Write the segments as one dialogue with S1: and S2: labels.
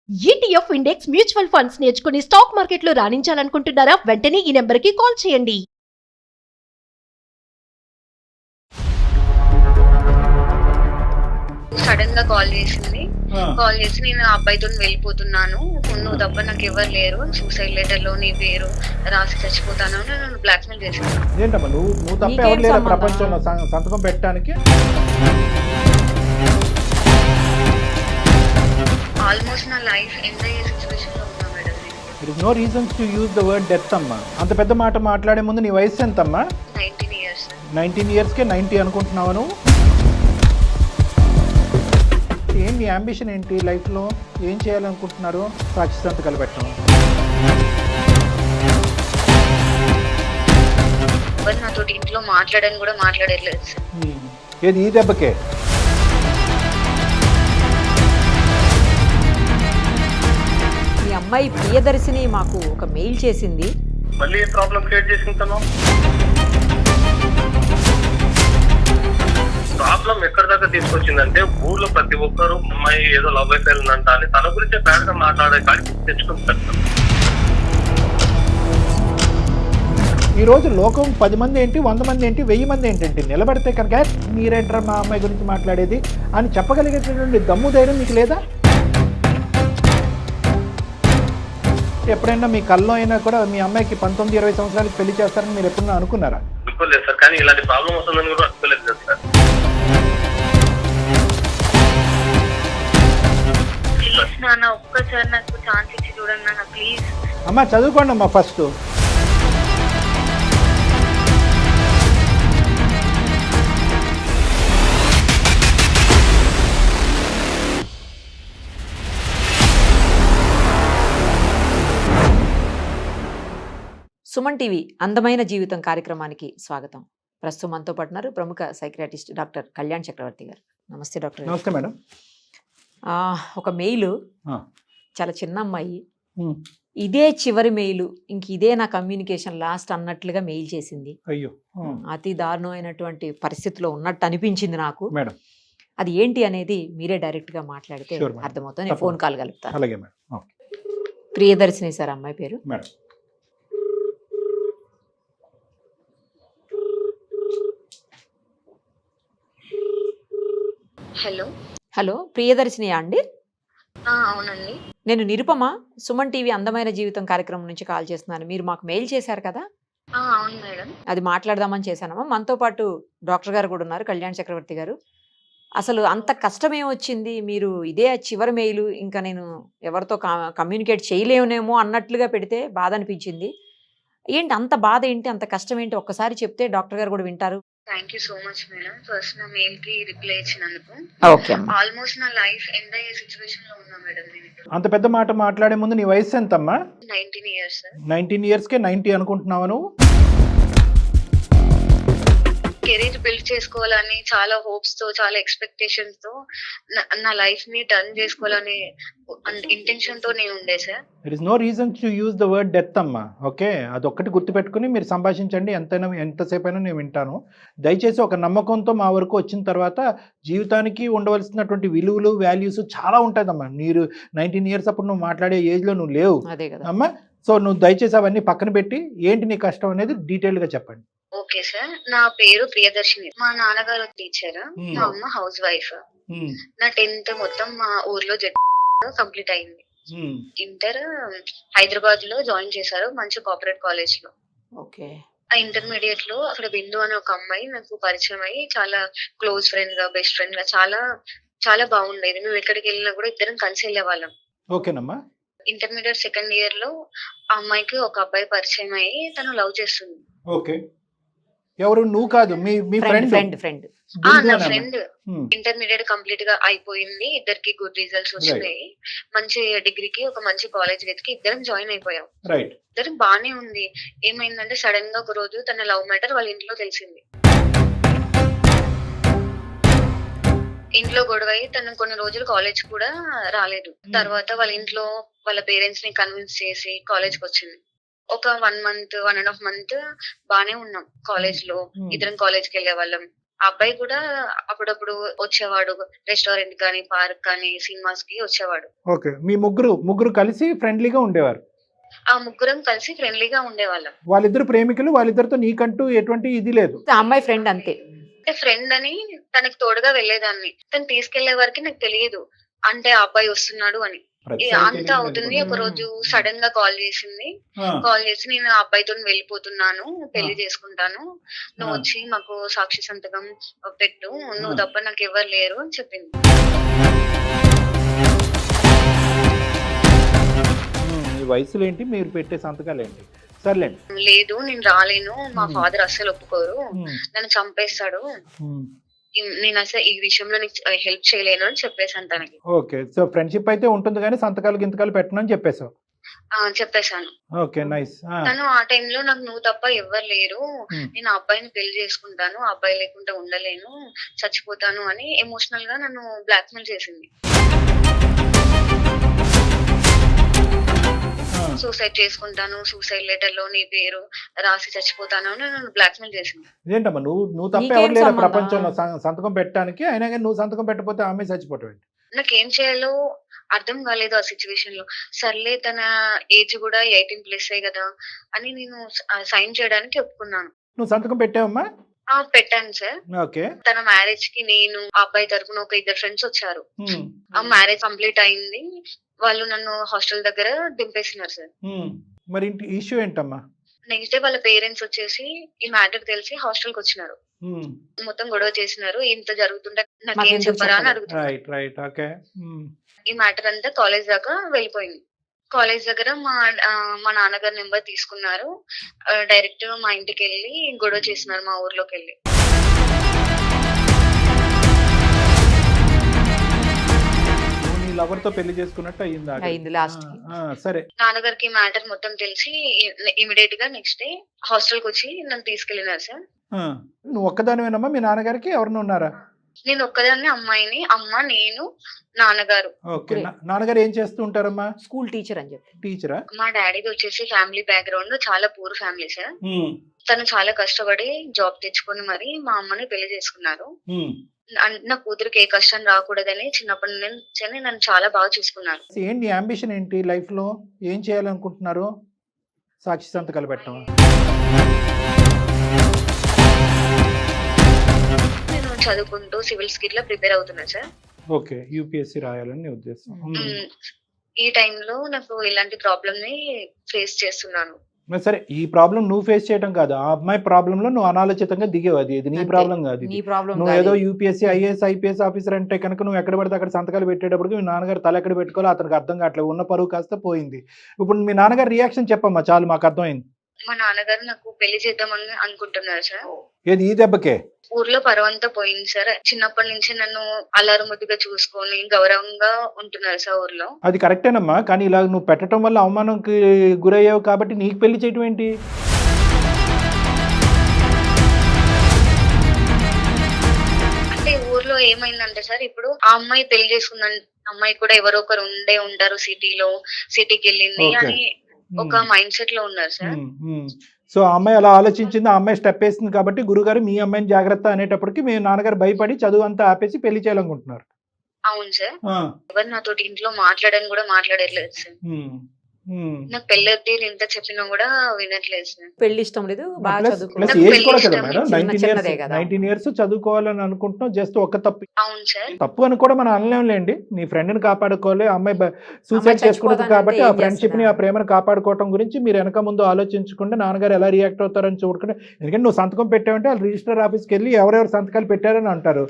S1: ETF index mutual funds నేర్చుకుని stock మార్కెట్లో రాణించాలనుకుంటున్నారా? వెంటనే ఈ నెంబర్కి కాల్ చేయండి.
S2: సడన్ గా కాల్ చేసింది. కాల్ చేసి నేను ఆ అబ్బాయితో వెళ్ళిపోతున్నాను, నువ్వు తప్ప నాకు ఎవరు లేరు, సూసైడ్ లెటర్ లో నీ పేరు రాసి చచ్చిపోతాను అని నన్ను బ్లాక్ మెయిల్ చేసింది.
S3: ఏంటమ్మా నువ్వు తప్ప ఎవరు లేరా ప్రపంచంలో సంతకం పెట్టడానికి?
S2: ఆల్మోస్ట్ నా లైఫ్ ఎండ్ అయ్యే సిచ్యువేషన్ లో ఉన్నా madam.
S3: It is no reasons to use the word death అమ్మా. అంత పెద్ద మాట మాట్లాడే ముందు నీ వయసు ఎంతమ్మా?
S2: 19 years.
S3: 19 yearsకే 90 అనుకుంటున్నావా నువ్వు? ఏం నీ అంబిషన్ ఏంటి లైఫ్లో? ఏం చేయాలనుకుంటున్నారు? సాక్షి సంతకాలు పెట్టడం.
S2: ఎవరు నాతో ఇంట్లో మాట్లాడని కూడా మాట్లాడట్లేదు సార్.
S3: ఏది ఈ దెబ్బకే?
S4: మీ అమ్మాయి ప్రియదర్శిని మాకు ఒక మెయిల్ చేసింది.
S5: మళ్ళీ ఏం ప్రాబ్లం క్రియేట్ చేసుకుంటాను? ప్రాబ్లం ఎక్కడి దాకా తీసుకొచ్చిందంటే ఊర్లో ప్రతి ఒక్కరు అమ్మాయి ఏదో లవ్ అయిపోయి ఉందంట అని తన గురించే బ్యాడ్ గా మాట్లాడే కాడికి తెచ్చుకుంటారు.
S3: ఈ రోజు లోకం 10 మంది ఏంటి, 100 మంది ఏంటి, 1000 మంది ఏంటంటే నిలబడితే కనుక మీరేంటారా మా అమ్మాయి గురించి మాట్లాడేది అని చెప్పగలిగేటటువంటి దమ్ము ధైర్యం మీకు లేదా? ఎప్పుడైనా మీ కల్లో అయినా కూడా మీ అమ్మాయికి 19-20 సంవత్సరాలకి పెళ్లి చేస్తారని మీరు ఎప్పుడన్నా అనుకున్నారా?
S5: అనుకోలేదు సార్, కానీ ఇలాంటి ప్రాబ్లం వస్తుందని కూడా అనుకోలేదు కదా సార్.
S2: ప్లీజ్ నాన్న, ఒక్కసారి నాకు ఛాన్స్ ఇచ్చి చూడండి నాన్న, ప్లీజ్.
S3: అమ్మ చదువుకోండి అమ్మా ఫస్ట్.
S4: సుమన్ టీవీ అందమైన జీవితం కార్యక్రమానికి స్వాగతం. ప్రస్తుతం మనతో పాటున్నారు ప్రముఖ సైకియాట్రిస్ట్ డాక్టర్ కళ్యాణ్ చక్రవర్తి గారు. నమస్తే డాక్టర్.
S3: నమస్తే మేడం.
S4: ఒక మెయిల్, చాలా చిన్న అమ్మాయి, ఇదే చివరి మెయిల్, ఇంక ఇదే నా కమ్యూనికేషన్ లాస్ట్ అన్నట్లుగా మెయిల్ చేసింది.
S3: అయ్యో,
S4: అతి దారుణమైనటువంటి పరిస్థితిలో ఉన్నట్టు అనిపించింది నాకు.
S3: మేడం
S4: అది ఏంటి అనేది మీరే డైరెక్ట్ గా మాట్లాడితే అర్థమవుతుంది. నేను ఫోన్ కాల్ కలుపుతాను.
S3: అలాగే మేడం.
S4: ప్రియదర్శిని సార్ అమ్మాయి పేరు.
S3: Madam
S2: hello.
S4: హలో, ప్రియదర్శిని అండి?
S2: అవునండి.
S4: నేను నిరుపమ, సుమన్ టీవీ అందమైన జీవితం కార్యక్రమం నుంచి కాల్ చేస్తున్నాను. మీరు మాకు మెయిల్ చేశారు కదా?
S2: అవును మేడం.
S4: అది మాట్లాడదామని చేశానమ్మా. మనతో పాటు డాక్టర్ గారు కూడా ఉన్నారు, కళ్యాణ్ చక్రవర్తి గారు. అసలు అంత కష్టమే వచ్చింది, మీరు ఇదే చివరి మెయిల్, ఇంకా నేను ఎవరితో కమ్యూనికేట్ చేయలేనేమో అన్నట్లుగా పెడితే బాధ అనిపించింది. ఏంటి అంత బాధ ఏంటి, అంత కష్టం ఏంటి, ఒక్కసారి చెప్తే డాక్టర్ గారు కూడా వింటారు.
S2: Thank you so much madam, first నా మెయిల్ కి రిప్లై ఇచ్చినందుకు.
S4: ఓకే.
S2: ఆల్మోస్ట్ నా లైఫ్ ఎండ్ అయ్యే సిచ్యువేషన్ లో ఉన్నా మేడం నేను ఇప్పుడు.
S3: అంత పెద్ద మాట మాట్లాడే ముందు నీ వయసు ఎంతమ్మా?
S2: 19 years.
S3: 19 yearsకే 90 అనుకుంటున్నావా నువ్వు?
S2: కెరీర్ బిల్డ్ చేసుకోవాలని చాలా హోప్స్ తో, చాలా ఎక్స్పెక్టేషన్స్ తో నా లైఫ్ ని టర్న్ చేసుకోవాలని ఇంటెన్షన్ తో నేను ఉండే sir.
S3: It is no reason to use the word death అమ్మా. ఓకే, అదొక్కటి గుర్తుపెట్టుకుని మీరు సంభాషించండి. ఎంతసేపు అయినా నేను వింటాను. దయచేసి ఒక నమ్మకంతో మా వరకు వచ్చిన తర్వాత జీవితానికి ఉండవలసినటువంటి విలువలు, వాల్యూస్ చాలా ఉంటుందమ్మా. మీరు 19 years అప్పుడు నువ్వు మాట్లాడే ఏజ్లో నువ్వు లేవు అమ్మా. సో నువ్వు దయచేసి అవన్నీ పక్కన పెట్టి ఏంటి నీ కష్టం అనేది డీటెయిల్గా చెప్పండి.
S2: ఓకే సార్, నా పేరు ప్రియదర్శిని. మా నాన్నగారు టీచర్, మా అమ్మ హౌస్ వైఫ్. నా 10th మొత్తం మా ఊర్లో కంప్లీట్ అయింది. ఇంటర్ హైదరాబాద్ లో జాయిన్ చేశారు, మంచి కార్పొరేట్ కాలేజ్ లో.
S4: ఓకే.
S2: ఆ ఇంటర్మీడియట్ లో అక్కడ బిందు అనే ఒక అమ్మాయి నాకు పరిచయం అయ్యి చాలా క్లోజ్ ఫ్రెండ్ గా, బెస్ట్ ఫ్రెండ్ గా చాలా చాలా బాగుండేది. మేము ఎక్కడికి వెళ్ళినా కూడా ఇద్దరం కలిసి వెళ్ళే వాళ్ళం.
S3: ఓకేనమ్మా.
S2: ఇంటర్మీడియట్ 2nd year లో ఆ అమ్మాయికి ఒక అబ్బాయి పరిచయం అయ్యి తను లవ్ చేస్తుంది.
S3: ఓకే, ఎవరు? నువ్వు కాదు, మీ ఫ్రెండ్?
S2: నా ఫ్రెండ్. ఇంటర్మీడియట్ కంప్లీట్ గా అయిపోయింది, ఇద్దరికి గుడ్ రిజల్ట్స్ వచ్చినాయి, మంచి డిగ్రీకి ఒక మంచి కాలేజ్ వెతికి ఇద్దరం జాయిన్ అయిపోయాం. ఇద్దరం బానే ఉంది. ఏమైందంటే సడన్ గా ఒక రోజు తన లవ్ మ్యాటర్ వాళ్ళ ఇంట్లో తెలిసింది. ఇంట్లో గొడవ అయ్యి తను కొన్ని రోజులు కాలేజ్ కూడా రాలేదు. తర్వాత వాళ్ళ ఇంట్లో వాళ్ళ పేరెంట్స్ ని కన్విన్స్ చేసి కాలేజ్ కి వచ్చింది. ఒక 1 month, 1.5 months బానే ఉన్నాం కాలేజ్ లో. ఇద్దరం కాలేజ్ కి వెళ్ళే వాళ్ళం. ఆ అబ్బాయి కూడా అప్పుడప్పుడు వచ్చేవాడు, రెస్టారెంట్ కానీ పార్క్ కానీ సినిమాస్ కి వచ్చేవాడు.
S3: ఓకే, మీ ముగ్గురు కలిసి ఫ్రెండ్లీగా ఉండేవారు.
S2: ఆ ముగ్గురం కలిసి ఫ్రెండ్లీగా ఉండేవాళ్ళం.
S3: వాళ్ళిద్దరు ప్రేమికులు, వాళ్ళిద్దరితో నీకంటూ ఎటువంటి ఇది లేదు.
S4: ఆ అమ్మాయి ఫ్రెండ్ అంతే.
S2: అంటే ఫ్రెండ్ అని తనకి తోడుగా వెళ్ళేదాన్ని. తను తీసుకెళ్లే వరకు నాకు తెలియదు అంటే ఆ అబ్బాయి వస్తున్నాడు అని. అంతా అవుతుంది. ఒక రోజు సడన్ గా కాల్ చేసింది. కాల్ చేసి నేను ఆ అబ్బాయితో వెళ్ళిపోతున్నాను, పెళ్లి చేసుకుంటాను, నువ్వు వచ్చి మాకు సాక్షి సంతకం పెట్టు, నువ్వు తప్ప నాకు ఎవరు లేరు అని చెప్పింది.
S3: ఈ వయసులో ఏంటి మీరు పెట్టే సంతకాలు ఏంటి? సర్లేండి.
S2: లేదు నేను రాలేను, మా ఫాదర్ అస్సలు ఒప్పుకోరు, నన్ను చంపేస్తాడు, నేను అసలు ఈ విషయంలో నీకు హెల్ప్ చేయలేను అని చెప్పేసాను తనకి.
S3: ఓకే, సో ఫ్రెండ్షిప్ అయితే ఉంటుంది కానీ సంతకాలు గింతకాలు పెట్టను అని చెప్పేసావు.
S2: చెప్పేశాను.
S3: Okay, nice.
S2: తను ఆ టైంలో నాకు నువ్వు తప్ప ఎవ్వరు లేరు, నేను ఆ అబ్బాయిని పెళ్లి చేసుకుంటాను, ఆ అబ్బాయి లేకుండా ఉండలేను, చచ్చిపోతాను అని ఎమోషనల్ గా నన్ను బ్లాక్మెయిల్ చేసింది. సూసైడ్ చేసుకుంటాను, సూసైడ్ లెటర్ లో నీ పేరు రాసి చచ్చిపోతాను అని నన్ను బ్లాక్మెయిల్ చేసింది.
S3: ఏంటమ్మా నువ్వు తప్ప ఎవరు లేరు ప్రపంచంలో సంతకం పెట్టడానికి, అయినా కానీ నువ్వు సంతకం పెట్టకపోతే ఆమె చచ్చిపోవటం ఏంటి?
S2: నాకేం చేయాలో అర్థం కాలేదు ఆ సిచ్యువేషన్ లో. సర్లే తన ఏజ్ కూడా 18+ కదా అని నేను సైన్ చేయడానికి ఒప్పుకున్నాను.
S3: నువ్వు సంతకం పెట్టావమ్మా?
S2: పెట్టాను సార్.
S3: ఓకే.
S2: తన మ్యారేజ్ కి నేను ఆ అబ్బాయి తరపున ఒక 2 ఫ్రెండ్స్ వచ్చారు. ఆ మ్యారేజ్ కంప్లీట్ అయింది, వాళ్ళు నన్ను హాస్టల్ దగ్గర దింపేసినారు సార్.
S3: మరి ఇష్యూ ఏంటమ్మా?
S2: నెక్స్ట్ డే వాళ్ళ పేరెంట్స్ వచ్చేసి ఈ మ్యాటర్ తెలిసి హాస్టల్ కి వచ్చినారు. మొత్తం గొడవ చేసినారు, ఇంత జరుగుతుంటే నాకేం చెప్పరా అని అడుగుతున్నారు. ఈ మ్యాటర్ అంతా కాలేజ్ దాకా వెళ్ళిపోయింది. కాలేజ్ దగ్గర మా నాన్నగారి నెంబర్ తీసుకున్నారు, డైరెక్ట్ మా ఇంటికి వెళ్ళి గొడవ చేసినారు మా ఊర్లోకి వెళ్ళి.
S3: లవర్ తో పెళ్లి చేసుకున్నట్టు అయింది
S4: లాస్ట్.
S3: సరే,
S2: నాన్నగారికి మ్యాటర్ మొత్తం తెలిసి ఇమిడియట్ గా నెక్స్ట్ డే హాస్టల్ కి వచ్చి నన్ను తీసుకెళ్ళినారు సార్.
S3: నువ్వు ఒక్కదానివేనమ్మా? మీ నాన్నగారికి ఎవరిని ఉన్నారా?
S2: నేను ఒక్కదాన్ని, అమ్మాయిని, అమ్మ, నేను, నాన్నగారు.
S3: ఓకే, నాన్నగారు ఏం చేస్తూ ఉంటారమ్మా?
S4: స్కూల్ టీచర్ అని చెప్పి.
S3: టీచరా?
S2: మా డాడీది వచ్చేసి ఫ్యామిలీ బ్యాక్గ్రౌండ్ చాలా పూర్ ఫ్యామిలీ సార్. తను చాలా కష్టపడి జాబ్ తెచ్చుకొని మరి మా అమ్మని పెళ్లి చేసుకున్నారు. నా కూతురికి ఏ కష్టం రాకూడదని చిన్నప్పటి నుంచి నన్ను చాలా బాగా చూసుకున్నారు.
S3: ఏంటి అంబిషన్ ఏంటి లైఫ్ లో? ఏం చేయాలనుకుంటున్నారు? సాక్షి సంతకాలు పెట్టడం?
S2: నేను చదువుకుంటూ సివిల్స్ కి ఇట్లా ప్రిపేర్ అవుతున్నా సార్.
S3: ఓకే, యూపీఎస్సీ రాయాలని ఉద్దేశం.
S2: ఈ టైంలో నాకు ఇలాంటి ప్రాబ్లమ్ ని ఫేస్ చేస్తున్నాను.
S3: సరే, ఈ ప్రాబ్లం నువ్వు ఫేస్ చేయడం కాదు, ఆ అమ్మాయి ప్రాబ్లం లో నువ్వు అనాలోచితంగా దిగేవు. అది నీ ప్రాబ్లం కాదు. నువ్వు ఏదో యూపీఎస్సీ ఐఏఎస్ ఐపీఎస్ ఆఫీసర్ అంటే కనుక నువ్వు ఎక్కడ పడితే అక్కడ సంతకాలు పెట్టేటప్పటికి మీ నాన్నగారు తల ఎక్కడ పెట్టుకోవాలో అతనికి అర్థం కావట్లేదు, ఉన్న పరువు కాస్త పోయింది. ఇప్పుడు మీ నాన్నగారు రియాక్షన్ చెప్పమ్మా, చాలు మాకు అర్థమైంది.
S2: మా నాన్నగారు నాకు పెళ్లి చేద్దామని అనుకుంటున్నారు సార్.
S3: ఏది ఈ దెబ్బకే?
S2: ఊర్లో పరువంతా పోయింది సార్. చిన్నప్పటి నుంచి నన్ను అల్లారు ముద్దుగా చూసుకొని గౌరవంగా ఉంటున్నారు సార్ ఊర్లో.
S3: అది కరెక్టేనమ్మా, కానీ ఇలా నువ్వు పెట్టడం వల్ల అవమానంకి గురయ్యావు కాబట్టి నీకు పెళ్లి చేయటం ఏంటి?
S2: అంటే ఊర్లో ఏమైందంటే సార్, ఇప్పుడు ఆ అమ్మాయి పెళ్లి చేసుకుందని అమ్మాయి కూడా ఎవరో ఒకరు ఉంటారు సిటీకి వెళ్ళింది అని ఒక మైండ్ సెట్ లో ఉన్నారు సార్.
S3: సో ఆ అమ్మాయి అలా ఆలోచించింది, ఆ అమ్మాయి స్టెప్ వేసింది కాబట్టి గురుగారు మీ అమ్మాయిని జాగ్రత్త అనేటప్పటికి మీ నాన్నగారు భయపడి చదువు అంతా ఆపేసి పెళ్లి చేయాలనుకుంటున్నారు.
S2: అవును సార్. ఎవరు నాతో ఇంట్లో మాట్లాడని కూడా మాట్లాడట్లేదు సార్. నాకు పెళ్లి వద్దు ఎంత చెప్పినా కూడా వినట్లేదు సార్.
S4: పెళ్లి ఇష్టం లేదు, బాగా
S3: చదువుకోవాలి. 19 years చదువుకోవాలని అనుకుంటున్నావు, జస్ట్ ఒక తప్పు.
S2: అవును సార్.
S3: తప్పు అని కూడా మనం అనలేండి. నీ ఫ్రెండ్ ని కాపాడుకోవాలి, అమ్మాయి సూసైడ్ చేసుకుంటుంది కాబట్టి ఆ ఫ్రెండ్షిప్ ని ఆ ప్రేమను కాపాడుకోవడం గురించి మీరు వెనక ముందు ఆలోచించకుండా నాన్నగారు ఎలా రియాక్ట్ అవుతారని చూడకుండా, ఎందుకంటే నువ్వు సంతకం పెట్టావంటే వాళ్ళు రిజిస్టర్ ఆఫీస్కి వెళ్ళి ఎవరెవరు సంతకాలు పెట్టారని అంటారు.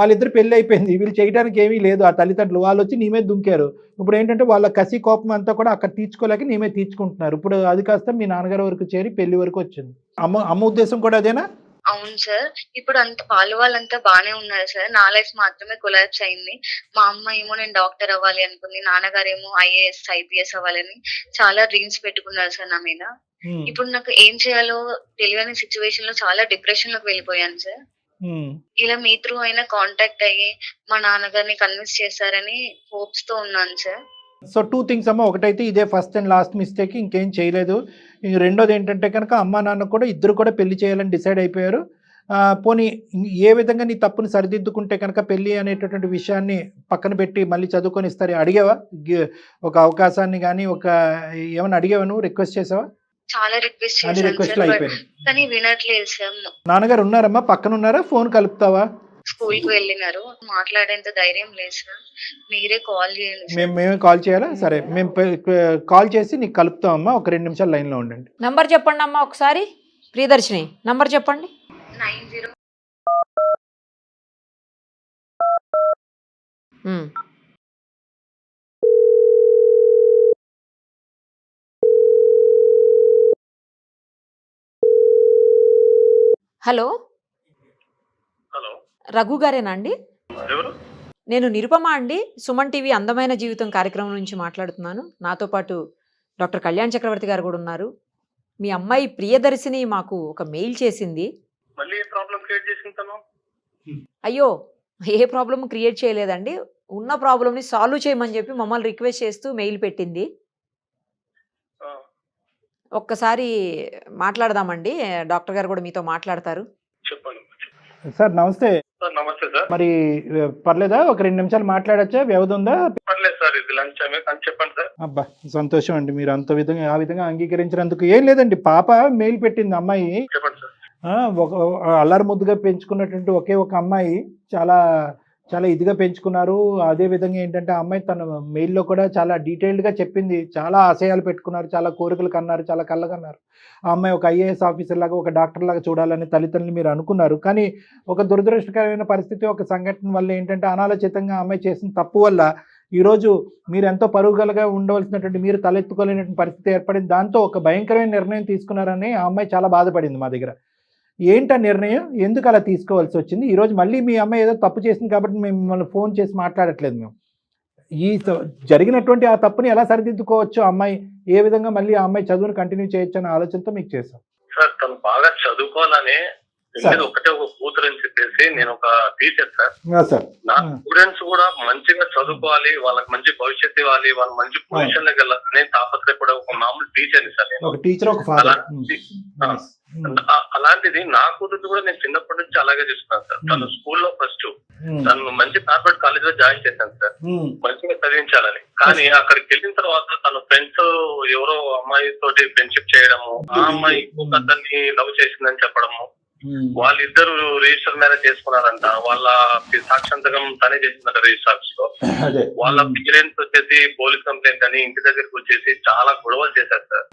S3: వాళ్ళిద్దరు పెళ్లి అయిపోయింది, వీళ్ళు చేయడానికి ఏమీ లేదు. ఆ తల్లిదండ్రులు వాళ్ళు వచ్చి నీ మీద దుంకారు. ఇప్పుడు ఏంటంటే వాళ్ళ కసి కోపం అంతా కూడా అక్కడ తీర్చుకోలేక నీ మీద తీర్చుకుంటున్నారు. ఇప్పుడు అది కాస్త మీ నాన్నగారి వరకు చేరి పెళ్లి వరకు వచ్చింది. అమ్మ ఉద్దేశం కూడా అదేనా?
S2: అవును సార్. ఇప్పుడు అంత వాళ్ళంతా బానే ఉన్నారు సార్, నా లైఫ్ మాత్రమే కొలాప్స్ అయింది. మా అమ్మ ఏమో నేను డాక్టర్ అవ్వాలి అనుకుంది, నాన్నగారు ఏమో ఐఏఎస్ ఐపీఎస్ అవ్వాలని చాలా డ్రీమ్స్ పెట్టుకున్నారు సార్ నా మీద. ఇప్పుడు నాకు ఏం చేయాలో తెలియని సిచ్యువేషన్ లో చాలా డిప్రెషన్ లోకి వెళ్ళిపోయాను సార్. ఇలా మీ త్రూ అయినా కాంటాక్ట్ అయ్యి మా నాన్నగారిని కన్విన్స్ చేస్తారని హోప్స్ తో ఉన్నాను సార్.
S3: సో 2 things అమ్మ, ఒకటైతే ఇదే ఫస్ట్ అండ్ లాస్ట్ మిస్టేక్, ఇంకేం చేయలేదు. రెండోది ఏంటంటే కనుక అమ్మ నాన్న కూడా ఇద్దరు కూడా పెళ్లి చేయాలని డిసైడ్ అయిపోయారు. పోనీ ఏ విధంగా నీ తప్పుని సరిదిద్దుకుంటే కనుక పెళ్ళి అనేటటువంటి విషయాన్ని పక్కన పెట్టి మళ్ళీ చదువుకొని ఇస్తారు అడిగావా? ఒక అవకాశాన్ని కానీ ఏమైనా అడిగావా, నువ్వు రిక్వెస్ట్ చేసావా?
S2: చాలా రిక్వెస్ట్
S3: అన్ని
S2: చేశాను
S3: రిక్వెస్ట్లు
S2: సార్,
S3: అయిపోయినాయి.
S2: కానీ వినట్లేదు సార్.
S3: నాన్నగారు ఉన్నారమ్మా, పక్కన ఉన్నారా? ఫోన్ కలుపుతావా?
S2: స్కూల్ కి వెళ్ళినారు, మాట్లాడేంత ధైర్యం లేదు సార్. మీరే కాల్ చేయండి సార్.
S3: మేమే కాల్ చేయాలా? సరే, మేము కాల్ చేసి నీకు కలుపుతామమ్మా. ఒక 2 నిమిషాలు లైన్లో ఉండండి.
S4: నంబర్ చెప్పండి అమ్మా ఒకసారి. ప్రియదర్శిని నంబర్ చెప్పండి.
S2: 90.
S4: హలో,
S5: హలో,
S4: రఘు గారేనా అండి?
S5: ఎవరు?
S4: నేను నిరుపమ అండి, సుమన్ టీవీ అందమైన జీవితం కార్యక్రమం నుంచి మాట్లాడుతున్నాను. నాతో పాటు డాక్టర్ కళ్యాణ్ చక్రవర్తి గారు కూడా ఉన్నారు. మీ అమ్మాయి ప్రియదర్శిని మాకు ఒక మెయిల్ చేసింది.
S5: మళ్ళీ ఏ ప్రాబ్లం క్రియేట్ చేసింది తను?
S4: అయ్యో, ఏ ప్రాబ్లమ్ క్రియేట్ చేయలేదండి, ఉన్న ప్రాబ్లమ్ని సాల్వ్ చేయమని చెప్పి మమ్మల్ని రిక్వెస్ట్ చేస్తూ మెయిల్ పెట్టింది.
S5: ఆ,
S4: ఒక్కసారి మాట్లాడదామండి, డాక్టర్ గారు కూడా మీతో మాట్లాడతారు.
S5: చెప్పండి
S3: సార్ నమస్తే.
S5: సార్. నమస్తే సార్.
S3: మరి పర్లేదా? ఒక 2 నిమిషాలు మాట్లాడచ్చా? వ్యవధి ఉందా?
S5: పర్లేదు సార్, ఇది లంచ్ టైమే, కానీ చెప్పండి సార్.
S3: అబ్బా, సంతోషం అండి మీరు ఆ విధంగా అంగీకరించినందుకు. ఏం లేదండి, పాప మెయిల్ పెట్టింది. అమ్మాయి
S5: చెప్పండి సార్.
S3: ఒక అల్లరి ముద్దుగా పెంచుకున్నటువంటి ఒకే ఒక అమ్మాయి, చాలా చాలా ఇదిగా పెంచుకున్నారు. అదే విధంగా ఏంటంటే ఆ అమ్మాయి తన మెయిల్లో కూడా చాలా డీటెయిల్డ్గా చెప్పింది. చాలా ఆశయాలు పెట్టుకున్నారు, చాలా కోరికలు కన్నారు, చాలా కళ్ళకన్నారు. ఆ అమ్మాయి ఒక ఐఏఎస్ ఆఫీసర్ లాగా, ఒక డాక్టర్ లాగా చూడాలని తల్లిదండ్రులు మీరు అనుకున్నారు. కానీ ఒక దురదృష్టకరమైన పరిస్థితి, ఒక సంఘటన వల్ల ఏంటంటే అనాలోచితంగా ఆ అమ్మాయి చేసిన తప్పు వల్ల ఈరోజు మీరు ఎంతో పరుగులుగా ఉండవలసినటువంటి మీరు తలెత్తుకోలేనటువంటి పరిస్థితి ఏర్పడింది. దాంతో ఒక భయంకరమైన నిర్ణయం తీసుకున్నారని ఆ అమ్మాయి చాలా బాధపడింది మా దగ్గర. ఏంటా నిర్ణయం, ఎందుకు అలా తీసుకోవాల్సి వచ్చింది? ఈరోజు మళ్ళీ మీ అమ్మాయి ఏదో తప్పు చేసింది కాబట్టి మేము మిమ్మల్ని ఫోన్ చేసి మాట్లాడట్లేదు. మేము జరిగినటువంటి ఆ తప్పుని ఎలా సరిదిద్దుకోవచ్చు, అమ్మాయి ఏ విధంగా మళ్ళీ ఆ అమ్మాయి చదువును కంటిన్యూ చేయొచ్చు అనే ఆలోచనతో మీకు చేశాం.
S5: సార్, తను బాగా చదువుకోవాలని, ఒకటే ఒక కూతురు అని చెప్పేసి నేను ఒక టీచర్ సార్. నా స్టూడెంట్స్ కూడా మంచిగా చదువుకోవాలి, వాళ్ళకి మంచి భవిష్యత్తు ఇవ్వాలి, వాళ్ళ మంచి పొజిషన్ లోకి వెళ్ళాలని తాపత్రయపడే ఒక మామూలు టీచర్ సార్. నేను
S3: ఒక టీచర్, ఒక ఫాదర్.
S5: అలాంటిది నా కూతురు కూడా నేను చిన్నప్పటి నుంచి అలాగే చూస్తున్నాను సార్. తను స్కూల్లో ఫస్ట్, తను మంచి కార్పొరేట్ కాలేజ్ లో జాయిన్ చేశాను సార్, మంచిగా చదివించాలని. కానీ అక్కడికి వెళ్ళిన తర్వాత తన ఫ్రెండ్స్ ఎవరో అమ్మాయి తోటి ఫ్రెండ్షిప్ చేయడము, ఆ అమ్మాయి ఇంకొక అతన్ని లవ్ చేసిందని చెప్పడము, వాళ్ళిద్దరు రిజిస్టర్ మ్యారేజ్ చేసుకున్నారంట. వాళ్ళ సాక్షాంతకం తనే చేసిందంట రిజిస్టర్ ఆఫీస్ లో. వాళ్ళ పేరెంట్స్ వచ్చేసి పోలీస్ కంప్లైంట్ అని ఇంటి దగ్గరికి వచ్చేసి చాలా గొడవలు చేశారు సార్.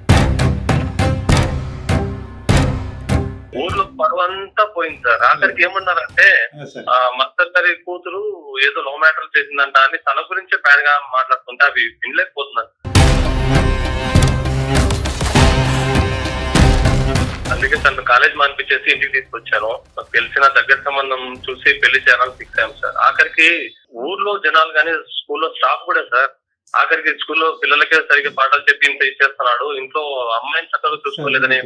S5: ఊర్లో పరువంతా పోయింది సార్. ఆఖరికి ఏమన్నారంటే మత్తర్ గారి కూతురు ఏదో లవ్ మ్యాటర్ చేసిందంట అని తన గురించే బ్యాడ్ గా మాట్లాడుతుంటే అవి వినలేకపోతున్నారు. అందుకే తను కాలేజ్ మానిపించేసి ఇంటికి తీసుకొచ్చాను. నాకు తెలిసిన దగ్గర సంబంధం చూసి పెళ్లి చేయాలని ఫిక్స్ అయ్యాం సార్. ఆఖరికి ఊర్లో జనాలు కానీ స్కూల్లో స్టాఫ్ కూడా సార్, ఆఖరికి స్కూల్లో పిల్లలకే సరిగ్గా పాఠాలు చెప్పి ఇంత ఇచ్చేస్తున్నాడు, ఇంట్లో అమ్మాయిని చక్కగా చూసుకోలేదని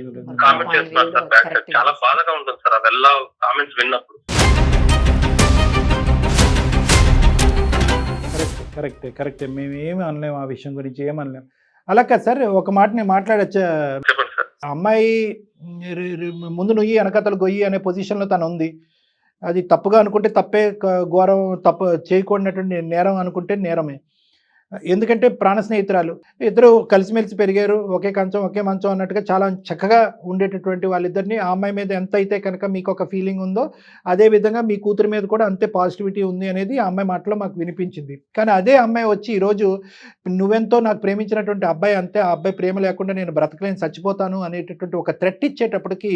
S5: కామెంట్ చేస్తున్నారు సార్. బ్యాక్ సైడ్ చాలా బాధగా ఉంటుంది సార్ అవెల్లా కామెంట్స్ విన్నప్పుడు.
S3: కరెక్టే, మేము ఏమి అనలేము, ఆ విషయం గురించి ఏమనలేము. అలా కాదు సార్, ఒక మాట నేను మాట్లాడచ్చా?
S5: చెప్పండి సార్.
S3: అమ్మాయి ముందు నుయ్యి వెనకతలు గొయ్యి అనే పొజిషన్లో తను ఉంది. అది తప్పుగా అనుకుంటే తప్పే, ఘోరం, తప్పు చేయకూడనటువంటి నేరం అనుకుంటే నేరమే. ఎందుకంటే ప్రాణ స్నేహితురాలు, ఇద్దరు కలిసిమెలిసి పెరిగారు, ఒకే కంచం ఒకే మంచం అన్నట్టుగా చాలా చక్కగా ఉండేటటువంటి వాళ్ళిద్దరిని ఆ అమ్మాయి మీద ఎంత అయితే కనుక మీకు ఒక ఫీలింగ్ ఉందో అదే విధంగా మీ కూతురు మీద కూడా అంతే పాజిటివిటీ ఉంది అనేది ఆ అమ్మాయి మాటలో మాకు వినిపించింది. కానీ అదే అమ్మాయి వచ్చి ఈరోజు నువ్వెంతో నాకు ప్రేమించినటువంటి అబ్బాయి అంతే, ఆ అబ్బాయి ప్రేమ లేకుండా నేను బ్రతకలేని చచ్చిపోతాను అనేటటువంటి ఒక థ్రెట్ ఇచ్చేటప్పటికి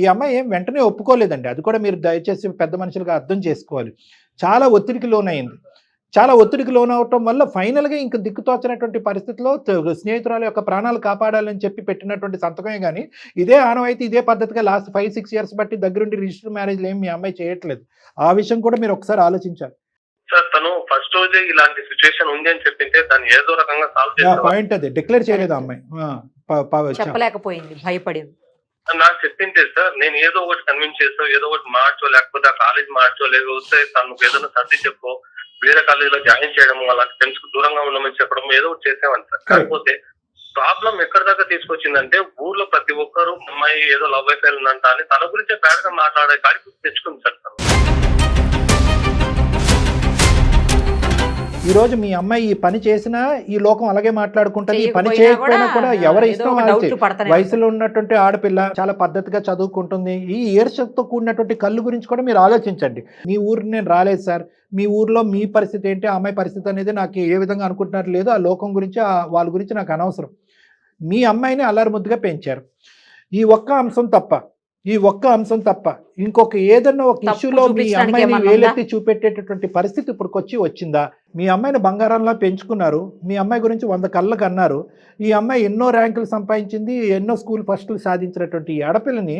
S3: ఈ అమ్మాయి ఏం వెంటనే ఒప్పుకోలేదండి. అది కూడా మీరు దయచేసి పెద్ద మనుషులుగా అర్థం చేసుకోవాలి. చాలా ఒత్తిడికి లోనైంది. చాలా ఒత్తిడికి లోనవటం వల్ల ఫైనల్గా ఇంక దిక్కుతోచినటువంటి పరిస్థితిలో స్నేహితురాలు యొక్క ప్రాణాలు కాపాడాలని చెప్పి పెట్టినటువంటి సంతకమే. కానీ ఇదే ఆనవాయితీ ఇదే పద్ధతిగా లాస్ట్ 5-6 ఇయర్స్ బట్టి దగ్గరుండి రిజిస్టర్ మ్యారేజ్లు ఏమి మీ అమ్మాయి చేయట్లేదు. ఆ విషయం కూడా మీరు ఒకసారి ఆలోచించాలి
S5: సార్. తను ఫస్ట్ రోజే ఇలాంటి సిచ్యువేషన్ ఉంది అని చెప్పింటే దాన్ని ఏదో రకంగా సాల్వ్ చేయాలి.
S3: పాయింట్ అదే డిక్లేర్ చేయలేదు అమ్మాయి,
S4: చెప్పలేకపోయింది, భయపడింది.
S5: నాకు చెప్పింటే సార్ నేను ఏదో ఒకటి కన్విన్స్ చేస్తా, ఏదో ఒకటి మార్చో, లేకపోతే ఆ కాలేజ్ మార్చో, లేకపోతే తనకు ఏదైనా సర్ది చెప్పో, వేరే కాలేజీలో జాయిన్ చేయడం, అలాంటి ఫ్రెండ్స్ కు దూరంగా ఉండమని చెప్పడం, ఏదో ఒకటి చేసేవాడిని సార్. కాకపోతే ప్రాబ్లం ఎక్కడి దాకా తీసుకొచ్చిందంటే ఊర్లో ప్రతి ఒక్కరు అమ్మాయి ఏదో లవ్ అఫేర్ ఉందంట అని తన గురించే బ్యాడ్ గా మాట్లాడే కాడికి తెచ్చుకుంది సార్ తను.
S3: ఈ రోజు మీ అమ్మాయి ఈ పని చేసినా ఈ లోకం అలాగే మాట్లాడుకుంటది, ఈ పని
S4: చేయకపోయినా
S3: చేయకపోయినా కూడా
S4: కూడా
S3: ఎవరి
S4: ఏదో
S3: ఇష్టం
S4: ఒక
S3: వాళ్ళది.
S4: డౌట్లు పడతానే
S3: వయసులో ఉన్నటువంటి ఆడపిల్ల చాలా పద్ధతిగా చదువుకుంటుంది. ఈ ఈర్ష్యతో కూడినటువంటి కళ్ళు గురించి కూడా మీరు ఆలోచించండి. మీ ఊరికి నేను రాలేదు సార్, మీ ఊర్లో మీ పరిస్థితి ఏంటి, ఆ అమ్మాయి పరిస్థితి అనేది నాకు ఏ విధంగా అనుకుంటున్నారు లేదు, ఆ లోకం గురించి వాళ్ళ గురించి నాకు అనవసరం. మీ అమ్మాయిని అల్లరి ముద్దుగా పెంచారు. ఈ ఒక్క అంశం తప్ప ఇంకొక ఏదన్నా ఒక
S4: తప్పు
S3: ఇష్యూలో మీ
S4: చూపించడానికి
S3: అమ్మాయిని
S4: ఏమన్నా
S3: వేలెత్తి చూపెట్టేటటువంటి పరిస్థితి ఇప్పటికొచ్చి వచ్చిందా? మీ అమ్మాయిని బంగారంలా పెంచుకున్నారు, మీ అమ్మాయి గురించి 100 కళ్ళకు అన్నారు. ఈ అమ్మాయి ఎన్నో ర్యాంకులు సంపాదించింది, ఎన్నో స్కూల్ ఫస్టులు సాధించినటువంటి ఈ ఆడపిల్లని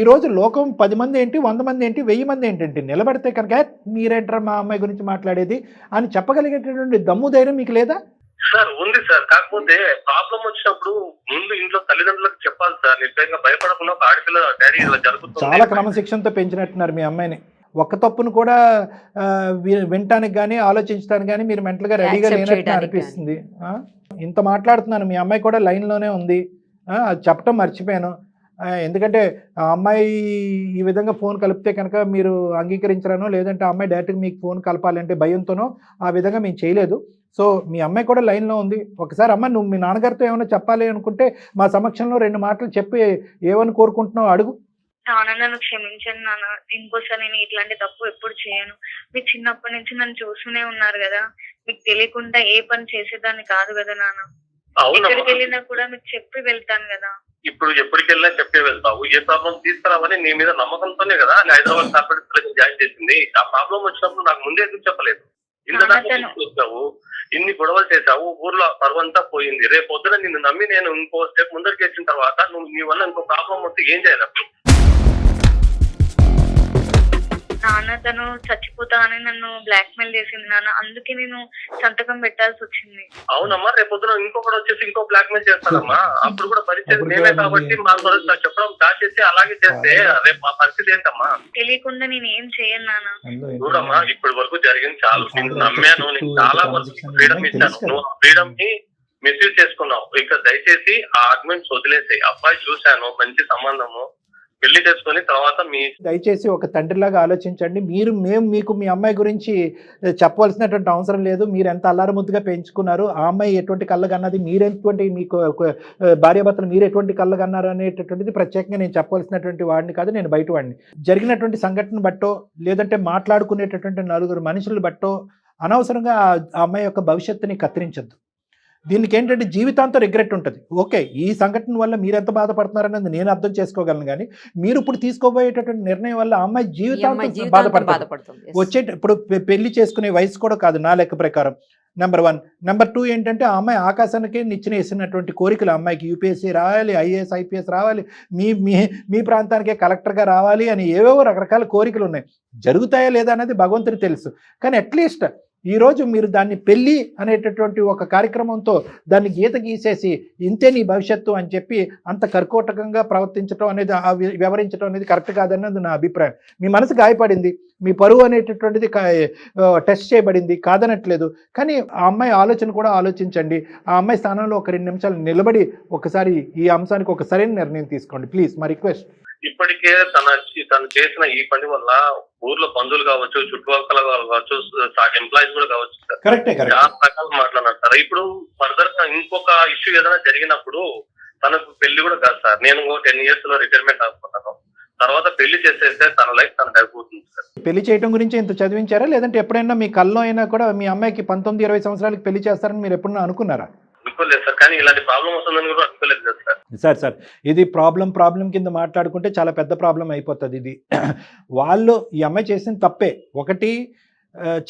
S3: ఈరోజు లోకం 10 మంది ఏంటి, 100 మంది ఏంటి, 1000 మంది ఏంటంటే నిలబడితే కనుక మీరేంటారా మా అమ్మాయి గురించి మాట్లాడేది అని చెప్పగలిగేటటువంటి దమ్ము ధైర్యం మీకు లేదా?
S5: సార్ ఉంది సార్, కాకపోతే ప్రాబ్లం వచ్చినప్పుడు ముందు ఇంట్లో తల్లిదండ్రులకు చెప్పాలి సార్. నిర్భయంగా భయపడకుండా ఒక ఆడపిల్ల డాడీ ఇలా జరుగుతుంది.
S3: చాలా క్రమశిక్షణతో పెంచినట్టున్నారు మీ అమ్మాయిని. ఒక్క తప్పును కూడా వినటానికి కానీ ఆలోచించడానికి కానీ మీరు మెంటల్గా రెడీగా
S4: Accept
S3: లేనట్టు
S4: చేయడానికి
S3: అనిపిస్తుంది. ఇంత మాట్లాడుతున్నాను, మీ అమ్మాయి కూడా లైన్లోనే ఉంది. అది చెప్పడం మర్చిపోయాను. ఎందుకంటే ఆ అమ్మాయి ఈ విధంగా ఫోన్ కలిపితే కనుక మీరు అంగీకరించరానో, లేదంటే ఆ అమ్మాయి డైరెక్ట్గా మీకు ఫోన్ కలపాలంటే భయంతోనో ఆ విధంగా మేము చేయలేదు. సో మీ అమ్మాయి కూడా లైన్లో ఉంది. ఒకసారి అమ్మ నువ్వు మీ నాన్నగారితో ఏమైనా చెప్పాలి అనుకుంటే మా సమక్షంలో 2 మాటలు చెప్పి ఏమని కోరుకుంటున్నావు అడుగు.
S2: నాన్న నన్ను క్షమించండి నాన్న, ఇంకోసారి నేను ఇట్లాంటి తప్పు ఎప్పుడు చేయను. మీరు చిన్నప్పటి నుంచి నన్ను చూస్తూనే ఉన్నారు కదా, మీకు తెలియకుండా ఏ పని చేసేదాన్ని కాదు కదా నాన్న. ఎక్కడికి వెళ్ళినా కూడా మీకు చెప్పి వెళ్తాను కదా.
S5: ఇప్పుడు ఎప్పటికి వెళ్ళినా చెప్పే వెళ్తావు. ఏ ప్రాబ్లం తీసుకురావని నీ మీద నమ్మకంతోనే కదా హైదరాబాద్ కార్పొరేట్ జాయిన్ చేసింది. ఆ ప్రాబ్లం వచ్చినప్పుడు నాకు ముందే ఎందుకు చెప్పలేదు? ఇంత తీసుకొచ్చావు, ఇన్ని గొడవలు చేశావు, ఊర్లో పరువంతా పోయింది. రేపు పొద్దున నిన్ను నమ్మి నేను ఇంకో స్టెప్ ముందరికి వచ్చిన తర్వాత నువ్వు నీ వల్ల ఇంకో ప్రాబ్లం వస్తే ఏం చేయాలి?
S2: నాన్న తను చచ్చిపోతా అని నన్ను బ్లాక్ మెయిల్ చేసింది నాన్న, అందుకే నేను సంతకం పెట్టాల్సి వచ్చింది.
S5: అవునమ్మా, రేపు పొద్దున ఇంకొకటి వచ్చేసి ఇంకో బ్లాక్ మెయిల్ చేస్తానమ్మా. అప్పుడు కూడా పరిస్థితి నేనే కాబట్టి మా చెప్పడం దాచేసి అలాగే చేస్తే రేపు మా పరిస్థితి ఏంటమ్మా?
S2: తెలియకుండా నేను ఏం చేయను నాన్న.
S5: చూడమ్మా, ఇప్పటి వరకు జరిగింది చాలు. నేను నమ్మాను, నీకు చాలా వరకు ఫ్రీడమ్ ఇచ్చాను. నువ్వు ఆ ఫ్రీడమ్ ని మిస్యూజ్ చేసుకున్నావు. ఇక దయచేసి ఆ ఆర్గ్యుమెంట్స్ వదిలేసాయి. అబ్బాయి చూశాను, మంచి సంబంధము, పెళ్లి చేసుకుని తర్వాత
S3: దయచేసి ఒక తండ్రిలాగా ఆలోచించండి. మేము మీకు మీ అమ్మాయి గురించి చెప్పవలసినటువంటి అవసరం లేదు. మీరు ఎంత అల్లారముద్దుగా పెంచుకున్నారు, ఆ అమ్మాయి ఎటువంటి కళ్ళగన్నది, మీరెటువంటి మీకు భార్యాభర్తలు మీరు ఎటువంటి కళ్ళగన్నారు అనేటటువంటిది ప్రత్యేకంగా నేను చెప్పవలసినటువంటి వాడిని కాదు, నేను బయట వాడిని. జరిగినటువంటి సంఘటన బట్టో లేదంటే మాట్లాడుకునేటటువంటి 4 మనుషులు బట్టో అనవసరంగా ఆ అమ్మాయి యొక్క భవిష్యత్తుని కత్తిరించద్దు. దీనికి ఏంటంటే జీవితాంతం రిగ్రెట్ ఉంటుంది. ఓకే, ఈ సంఘటన వల్ల మీరు ఎంత బాధపడుతున్నారనేది నేను అర్థం చేసుకోగలను, కానీ మీరు ఇప్పుడు తీసుకోబోయేటటువంటి నిర్ణయం వల్ల ఆ అమ్మాయి జీవితాంతం బాధపడుతుంది. ఇప్పుడు పెళ్లి చేసుకునే వయసు కూడా కాదు నా లెక్క ప్రకారం. నెంబర్ 1. నెంబర్ 2 ఏంటంటే ఆ అమ్మాయి ఆకాశానికి నిచ్చెన వేసినటువంటి కోరికలు. అమ్మాయికి యూపీఎస్సీ రావాలి, ఐఏఎస్ ఐపీఎస్ రావాలి, మీ ప్రాంతానికే కలెక్టర్గా రావాలి అని ఏవేవో రకరకాల కోరికలు ఉన్నాయి. జరుగుతాయా లేదా అనేది భగవంతుడికి తెలుసు. కానీ అట్లీస్ట్ ఈరోజు మీరు దాన్ని పెళ్ళి అనేటటువంటి ఒక కార్యక్రమంతో దాన్ని గీత గీసేసి ఇంతే నీ భవిష్యత్తు అని చెప్పి అంత కర్కోటకంగా ప్రవర్తించడం అనేది, వ్యవహరించడం అనేది కరెక్ట్ కాదన్నది నా అభిప్రాయం. మీ మనసు గాయపడింది, మీ పరువు అనేటటువంటిది టెస్ట్ చేయబడింది, కాదనట్లేదు. కానీ ఆ అమ్మాయి ఆలోచన కూడా ఆలోచించండి. ఆ అమ్మాయి స్థానంలో ఒక 2 నిమిషాలు నిలబడి ఒకసారి ఈ అంశానికి ఒక సరైన నిర్ణయం తీసుకోండి ప్లీజ్, మా రిక్వెస్ట్.
S5: ఇప్పటికే తను చేసిన ఈ పని వల్ల ఊర్లో బంధువులు కావచ్చు, చుట్టుపక్కల కావచ్చు, ఎంప్లాయీస్ కూడా కావచ్చు, చాలా రకాలు మాట్లాడినారు సార్. ఇప్పుడు ఫర్దర్ గా ఇంకొక ఇష్యూ ఏదైనా జరిగినప్పుడు తనకు పెళ్లి కూడా కాదు సార్. నేను 10 years లో రిటైర్మెంట్ అనుకున్నాను. తర్వాత పెళ్లి చేసేస్తే తన లైఫ్ తనకు అయిపోతుంది సార్.
S3: పెళ్లి చేయడం గురించి ఇంత చదివించారా, లేదంటే ఎప్పుడైనా మీ కల్లో అయినా కూడా మీ అమ్మాయికి 19-20 సంవత్సరాలకి పెళ్లి చేస్తారని మీరు ఎప్పుడన్నా అనుకున్నారా?
S5: అనుకోలేదు సార్, కానీ ఇలాంటి ప్రాబ్లం వస్తుందని కూడా అనుకోలేదు కదా సార్.
S3: సార్ ఇది ప్రాబ్లం కింద మాట్లాడుకుంటే చాలా పెద్ద ప్రాబ్లం అయిపోతుంది. ఇది వాళ్ళు ఈ అమ్మాయి చేసిన తప్పే. ఒకటి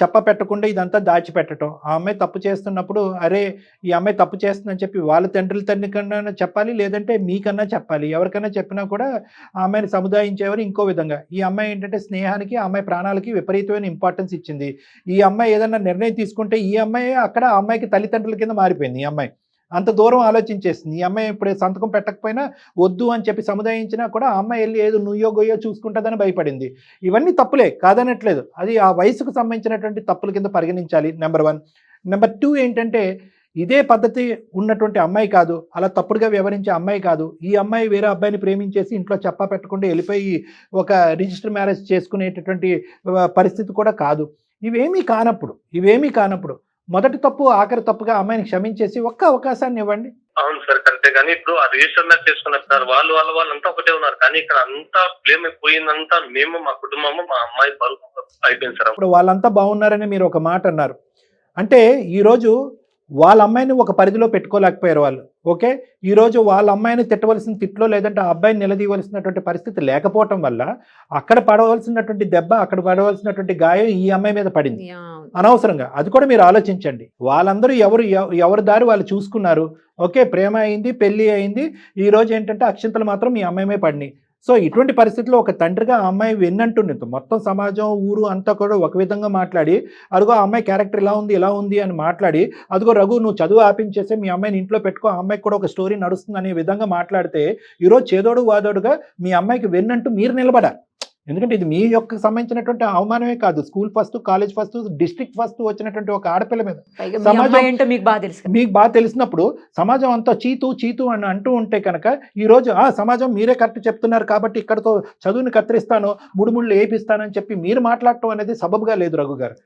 S3: చెప్ప పెట్టకుండా ఇదంతా దాచిపెట్టడం. ఆ అమ్మాయి తప్పు చేస్తున్నప్పుడు అరే ఈ అమ్మాయి తప్పు చేస్తుందని చెప్పి వాళ్ళ తండ్రి కన్నా చెప్పాలి, లేదంటే మీకన్నా చెప్పాలి. ఎవరికైనా చెప్పినా కూడా ఆ అమ్మాయిని సముదాయించేవారు ఇంకో విధంగా. ఈ అమ్మాయి ఏంటంటే స్నేహానికి, ఆ అమ్మాయి ప్రాణాలకి విపరీతమైన ఇంపార్టెన్స్ ఇచ్చింది. ఈ అమ్మాయి ఏదన్నా నిర్ణయం తీసుకుంటే ఈ అమ్మాయి అక్కడ ఆ అమ్మాయికి తల్లిదండ్రుల కింద మారిపోయింది. ఈ అమ్మాయి అంత దూరం ఆలోచించేసింది. ఈ అమ్మాయి ఇప్పుడు సంతకం పెట్టకపోయినా వద్దు అని చెప్పి సముదాయించినా కూడా ఆ అమ్మాయి వెళ్ళి ఏదో నుయ్యో గొయ్యో చూసుకుంటుందని భయపడింది. ఇవన్నీ తప్పులే, కాదనట్లేదు. అది ఆ వయసుకు సంబంధించినటువంటి తప్పుల కింద పరిగణించాలి నెంబర్ 1. నెంబర్ 2 ఏంటంటే ఇదే పద్ధతి ఉన్నటువంటి అమ్మాయి కాదు, అలా తప్పుడుగా వ్యవహరించే అమ్మాయి కాదు. ఈ అమ్మాయి వేరే అబ్బాయిని ప్రేమించేసి ఇంట్లో చెప్పా పెట్టకుండా వెళ్ళిపోయి ఒక రిజిస్టర్ మ్యారేజ్ చేసుకునేటటువంటి పరిస్థితి కూడా కాదు. ఇవేమీ కానప్పుడు మొదటి తప్పు ఆఖరి తప్పుగా అమ్మాయిని క్షమించేసి ఒక్క అవకాశాన్ని ఇవ్వండి.
S5: అవును సార్, కరెక్టే. కానీ ఇప్పుడు ఆ రిజిస్టర్ మ్యాచ్ చేసుకున్నారు సార్, వాళ్ళంతా ఒకటే ఉన్నారు. కానీ ఇక్కడ అంతా బ్లేమ్ పోయిందంతా మేము, మా కుటుంబము, మా అమ్మాయి పరువు అయిపోయింది సార్.
S3: ఇప్పుడు వాళ్ళంతా బాగున్నారని మీరు ఒక మాట అన్నారు. అంటే ఈరోజు వాళ్ళ అమ్మాయిని ఒక పరిధిలో పెట్టుకోలేకపోయారు వాళ్ళు. ఓకే, ఈరోజు వాళ్ళ అమ్మాయిని తిట్టవలసిన తిట్లో లేదంటే ఆ అబ్బాయిని నిలదీయవలసినటువంటి పరిస్థితి లేకపోవటం వల్ల అక్కడ పడవలసినటువంటి దెబ్బ, అక్కడ పడవలసినటువంటి గాయం ఈ అమ్మాయి మీద పడింది అనవసరంగా. అది కూడా మీరు ఆలోచించండి. వాళ్ళందరూ ఎవరి దారి వాళ్ళు చూసుకున్నారు. ఓకే, ప్రేమ అయింది, పెళ్లి అయింది. ఈ రోజు ఏంటంటే అక్షింతలు మాత్రం మీ అమ్మాయి పడినాయి. సో ఇటువంటి పరిస్థితుల్లో ఒక తండ్రిగా ఆ అమ్మాయి విన్నట్టుంది. మొత్తం సమాజం, ఊరు అంతా కూడా ఒక విధంగా మాట్లాడి, అదిగో ఆ అమ్మాయి క్యారెక్టర్ ఇలా ఉంది అని మాట్లాడి, అదిగో రఘు నువ్వు చదువు ఆపించేసి మీ అమ్మాయిని ఇంట్లో పెట్టుకో, ఆ అమ్మాయికి కూడా ఒక స్టోరీ నడుస్తుంది అనే విధంగా మాట్లాడితే ఈరోజు చేదోడు వాదోడుగా మీ అమ్మాయికి విన్నట్టు మీరు నిలబడారు. ఎందుకంటే ఇది మీ యొక్క సంబంధించినటువంటి అవమానమే కాదు, school first, college first, district first వచ్చినటువంటి ఒక ఆడపిల్ల మీద సమాజం మీకు బాగా తెలిసినప్పుడు సమాజం అంతా చీతు అని అంటూ ఉంటే కనుక ఈరోజు సమాజం మీరే కరెక్ట్ చెప్తున్నారు కాబట్టి ఇక్కడతో చదువుని కత్తిరిస్తాను, ముడుముళ్ళు వేపిస్తానని చెప్పి మీరు మాట్లాడటం అనేది సబబుగా లేదు రఘు గారు.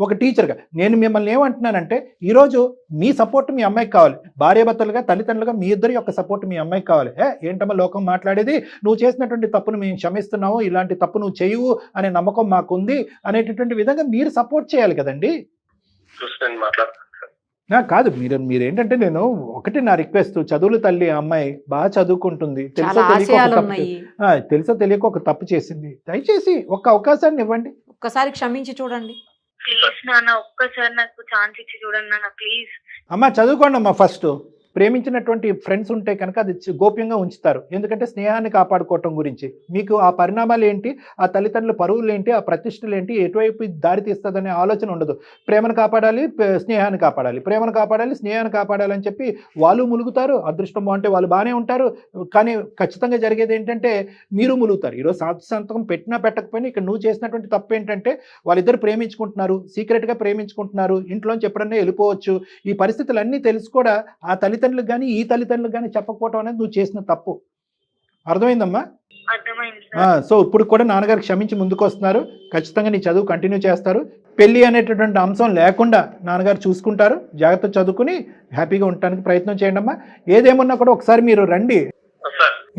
S3: ఒక టీచర్గా నేను మిమ్మల్ని ఏమంటున్నానంటే ఈరోజు మీ సపోర్ట్ మీ అమ్మాయికి కావాలి. భార్యాభర్తలుగా, తల్లిదండ్రులుగా మీ ఇద్దరి యొక్క సపోర్ట్ మీ అమ్మాయికి కావాలి. ఏంటమ్మా లోకం మాట్లాడేది, నువ్వు చేసినటువంటి తప్పును మేము క్షమిస్తున్నావు, ఇలాంటి తప్పు నువ్వు చేయవు అనే నమ్మకం మాకుంది అనేటటువంటి విధంగా మీరు సపోర్ట్ చేయాలి కదండి. కాదు మీరేంటంటే నేను ఒకటి నా రిక్వెస్ట్, చదువులు తల్లి అమ్మాయి బాగా చదువుకుంటుంది, తెలుసో తెలియక ఒక తప్పు చేసింది. దయచేసి ఒక్క అవకాశాన్ని ఇవ్వండి,
S4: ఒక్కసారి క్షమించి చూడండి.
S2: ప్లీజ్ నాన్న, ఒక్కసారి నాకు ఛాన్స్ ఇచ్చి చూడండి నాన్న, ప్లీజ్.
S3: అమ్మా చదువుకోండి అమ్మా. ఫస్ట్ ప్రేమించినటువంటి ఫ్రెండ్స్ ఉంటే కనుక అది గోప్యంగా ఉంచుతారు. ఎందుకంటే స్నేహాన్ని కాపాడుకోవటం గురించి మీకు ఆ పరిణామాలు ఏంటి, ఆ తల్లిదండ్రుల పరువులు ఏంటి, ఆ ప్రతిష్టలు ఏంటి, ఎటువైపు దారి తీస్తుందనే ఆలోచన ఉండదు. ప్రేమను కాపాడాలి, స్నేహాన్ని కాపాడాలి, ప్రేమను కాపాడాలి, స్నేహాన్ని కాపాడాలి అని చెప్పి వాళ్ళు ములుగుతారు. అదృష్టం బాగుంటే వాళ్ళు బాగానే ఉంటారు. కానీ ఖచ్చితంగా జరిగేది ఏంటంటే మీరు ములుగుతారు. ఈరోజు సంతకం పెట్టినా పెట్టకపోయినా ఇక్కడ నువ్వు చేసినటువంటి తప్పు ఏంటంటే వాళ్ళిద్దరు ప్రేమించుకుంటున్నారు, సీక్రెట్గా ప్రేమించుకుంటున్నారు, ఇంట్లోంచి ఎప్పుడన్నా వెళ్ళిపోవచ్చు. ఈ పరిస్థితులన్నీ తెలుసు కూడా ఆ తల్లిదండ్రులకు కానీ ఈ తల్లిదండ్రులకు కానీ చెప్పకపోవడం అనేది నువ్వు చేసిన తప్పు. అర్థమైందమ్మా? సో ఇప్పుడు కూడా నాన్నగారు క్షమించి ముందుకు వస్తున్నారు. ఖచ్చితంగా నీ చదువు కంటిన్యూ చేస్తారు. పెళ్లి అనేటటువంటి అంశం లేకుండా నాన్నగారు చూసుకుంటారు. జాగ్రత్త చదువుకుని హ్యాపీగా ఉండటానికి ప్రయత్నం చేయండి అమ్మా. ఏదేమన్నా కూడా ఒకసారి మీరు రండి,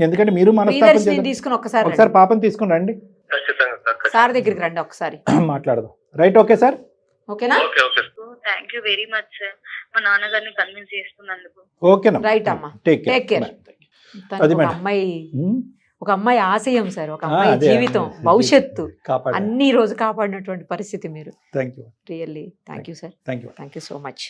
S3: ఎందుకంటే మీరు మనస్తాపం
S4: తీసుకుని
S3: ఒకసారి పాపం తీసుకుని రండి,
S4: సార్ దగ్గరికి రండి, ఒకసారి మాట్లాడదాం.
S3: రైట్? ఓకే సార్,
S4: ఓకేనా?
S2: Thank you very much sir, మా నాన్నగారిని కన్విన్స్ చేస్తున్నందుకు.
S3: ఓకేనా?
S4: రైట్ అమ్మా, టేక్ కేర్. ఒక అమ్మాయి ఆశయం సార్, ఒక అమ్మాయి జీవితం, భవిష్యత్తు అన్ని రోజు కాపాడినటువంటి పరిస్థితి మీరు.
S3: Thank you,
S4: really thank you sir, thank you so much.